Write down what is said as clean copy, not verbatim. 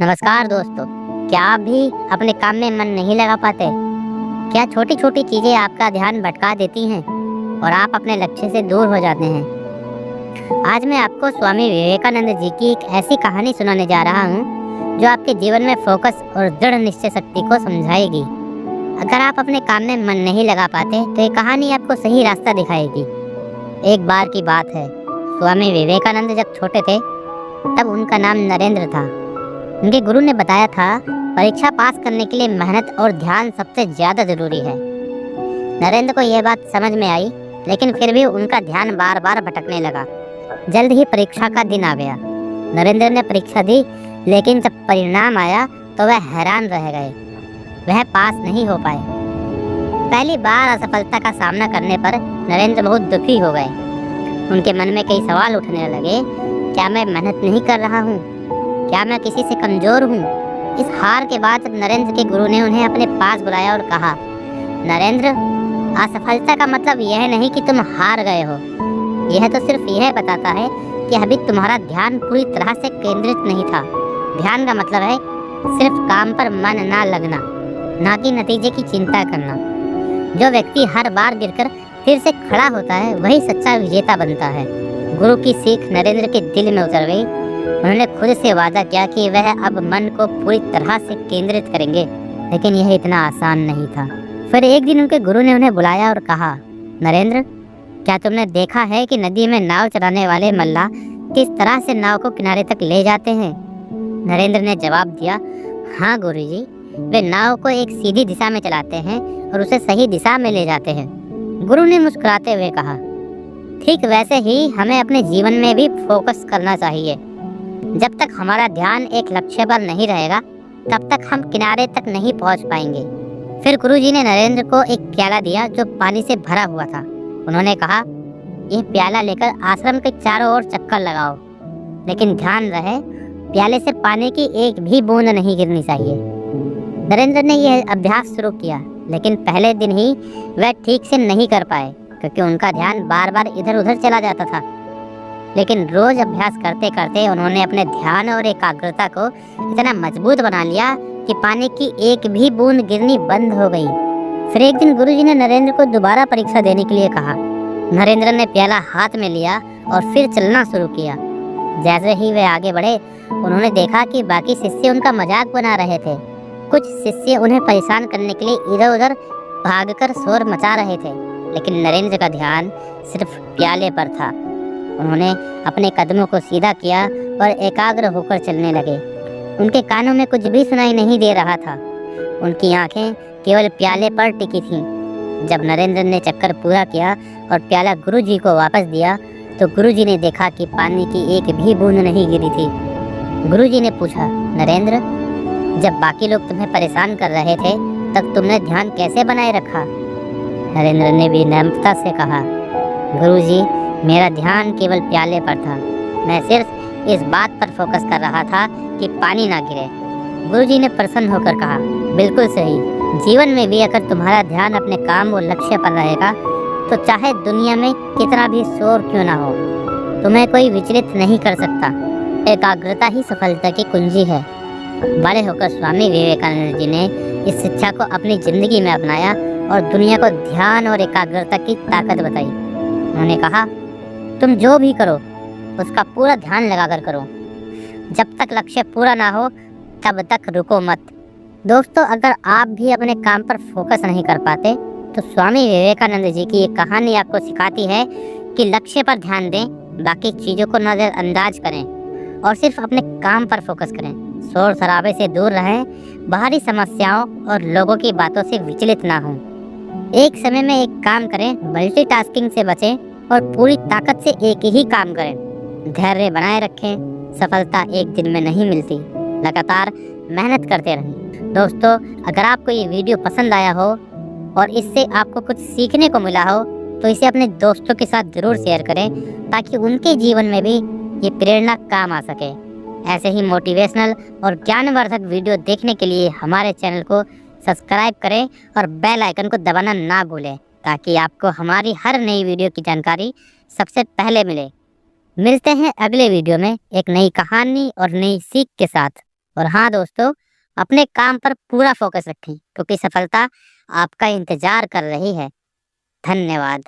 नमस्कार दोस्तों, क्या आप भी अपने काम में मन नहीं लगा पाते? क्या छोटी छोटी चीजें आपका ध्यान भटका देती हैं और आप अपने लक्ष्य से दूर हो जाते हैं? आज मैं आपको स्वामी विवेकानंद जी की एक ऐसी कहानी सुनाने जा रहा हूँ जो आपके जीवन में फोकस और दृढ़ निश्चय शक्ति को समझाएगी। अगर आप अपने काम में मन नहीं लगा पाते तो ये कहानी आपको सही रास्ता दिखाएगी। एक बार की बात है, स्वामी विवेकानंद जब छोटे थे तब उनका नाम नरेंद्र था। उनके गुरु ने बताया था, परीक्षा पास करने के लिए मेहनत और ध्यान सबसे ज्यादा जरूरी है। नरेंद्र को यह बात समझ में आई, लेकिन फिर भी उनका ध्यान बार बार भटकने लगा। जल्द ही परीक्षा का दिन आ गया। नरेंद्र ने परीक्षा दी, लेकिन जब परिणाम आया तो वह हैरान रह गए। वह पास नहीं हो पाए। पहली बार असफलता का सामना करने पर नरेंद्र बहुत दुखी हो गए। उनके मन में कई सवाल उठने लगे। क्या मैं मेहनत नहीं कर रहा हूँ? क्या मैं किसी से कमजोर हूँ? इस हार के बाद नरेंद्र के गुरु ने उन्हें अपने पास बुलाया और कहा, नरेंद्र, असफलता का मतलब यह नहीं कि तुम हार गए हो। यह तो सिर्फ यह बताता है कि अभी तुम्हारा ध्यान पूरी तरह से केंद्रित नहीं था। ध्यान का मतलब है सिर्फ काम पर मन ना लगना, ना कि नतीजे की चिंता करना। जो व्यक्ति हर बार गिरकर फिर से खड़ा होता है, वही सच्चा विजेता बनता है। गुरु की सीख नरेंद्र के दिल में उतर गई। उन्होंने खुद से वादा किया कि वह अब मन को पूरी तरह से केंद्रित करेंगे, लेकिन यह इतना आसान नहीं था। फिर एक दिन उनके गुरु ने उन्हें बुलाया और कहा, नरेंद्र, क्या तुमने देखा है कि नदी में नाव चलाने वाले मल्लाह किस तरह से नाव को किनारे तक ले जाते हैं? नरेंद्र ने जवाब दिया, हाँ गुरुजी, वे नाव को एक सीधी दिशा में चलाते हैं और उसे सही दिशा में ले जाते हैं। गुरु ने मुस्कुराते हुए कहा, ठीक वैसे ही हमें अपने जीवन में भी फोकस करना चाहिए। जब तक हमारा ध्यान एक लक्ष्य पर नहीं रहेगा, तब तक हम किनारे तक नहीं पहुंच पाएंगे। फिर गुरुजी ने नरेंद्र को एक प्याला दिया जो पानी से भरा हुआ था। उन्होंने कहा, यह प्याला लेकर आश्रम के चारों ओर चक्कर लगाओ, लेकिन ध्यान रहे प्याले से पानी की एक भी बूंद नहीं गिरनी चाहिए। नरेंद्र ने यह अभ्यास शुरू किया, लेकिन पहले दिन ही वह ठीक से नहीं कर पाए, क्योंकि उनका ध्यान बार बार इधर उधर चला जाता था। लेकिन रोज अभ्यास करते करते उन्होंने अपने ध्यान और एकाग्रता को इतना मजबूत बना लिया कि पानी की एक भी बूंद गिरनी बंद हो गई। फिर एक दिन गुरुजी ने नरेंद्र को दोबारा परीक्षा देने के लिए कहा। नरेंद्र ने प्याला हाथ में लिया और फिर चलना शुरू किया। जैसे ही वे आगे बढ़े, उन्होंने देखा कि बाकी शिष्य उनका मजाक बना रहे थे। कुछ शिष्य उन्हें परेशान करने के लिए इधर उधर भागकर शोर मचा रहे थे, लेकिन नरेंद्र का ध्यान सिर्फ प्याले पर था। उन्होंने अपने कदमों को सीधा किया और एकाग्र होकर चलने लगे। उनके कानों में कुछ भी सुनाई नहीं दे रहा था। उनकी आंखें केवल प्याले पर टिकी थीं। जब नरेंद्र ने चक्कर पूरा किया और प्याला गुरुजी को वापस दिया, तो गुरुजी ने देखा कि पानी की एक भी बूंद नहीं गिरी थी। गुरुजी ने पूछा, नरेंद्र, जब बाकी लोग तुम्हें परेशान कर रहे थे, तब तुमने ध्यान कैसे बनाए रखा? नरेंद्र ने विनम्रता से कहा, गुरुजी, मेरा ध्यान केवल प्याले पर था। मैं सिर्फ इस बात पर फोकस कर रहा था कि पानी ना गिरे। गुरुजी ने प्रसन्न होकर कहा, बिल्कुल सही। जीवन में भी अगर तुम्हारा ध्यान अपने काम और लक्ष्य पर रहेगा, तो चाहे दुनिया में कितना भी शोर क्यों ना हो, तुम्हें कोई विचलित नहीं कर सकता। एकाग्रता ही सफलता की कुंजी है। बड़े होकर स्वामी विवेकानंद जी ने इस शिक्षा को अपनी जिंदगी में अपनाया और दुनिया को ध्यान और एकाग्रता की ताकत बताई। उन्होंने कहा, तुम जो भी करो उसका पूरा ध्यान लगाकर करो। जब तक लक्ष्य पूरा ना हो, तब तक रुको मत। दोस्तों, अगर आप भी अपने काम पर फोकस नहीं कर पाते, तो स्वामी विवेकानंद जी की ये कहानी आपको सिखाती है कि लक्ष्य पर ध्यान दें, बाकी चीज़ों को नज़रअंदाज करें और सिर्फ अपने काम पर फोकस करें। शोर शराबे से दूर रहें, बाहरी समस्याओं और लोगों की बातों से विचलित ना हों। एक समय में एक काम करें, मल्टीटास्किंग से बचें और पूरी ताकत से एक ही काम करें। धैर्य बनाए रखें। सफलता एक दिन में नहीं मिलती, लगातार मेहनत करते रहें। दोस्तों, अगर आपको ये वीडियो पसंद आया हो और इससे आपको कुछ सीखने को मिला हो, तो इसे अपने दोस्तों के साथ ज़रूर शेयर करें, ताकि उनके जीवन में भी ये प्रेरणा काम आ सके। ऐसे ही मोटिवेशनल और ज्ञानवर्धक वीडियो देखने के लिए हमारे चैनल को सब्सक्राइब करें और बेल आइकन को दबाना ना भूलें, ताकि आपको हमारी हर नई वीडियो की जानकारी सबसे पहले मिले। मिलते हैं अगले वीडियो में एक नई कहानी और नई सीख के साथ। और हाँ दोस्तों, अपने काम पर पूरा फोकस रखें क्योंकि सफलता आपका इंतजार कर रही है। धन्यवाद।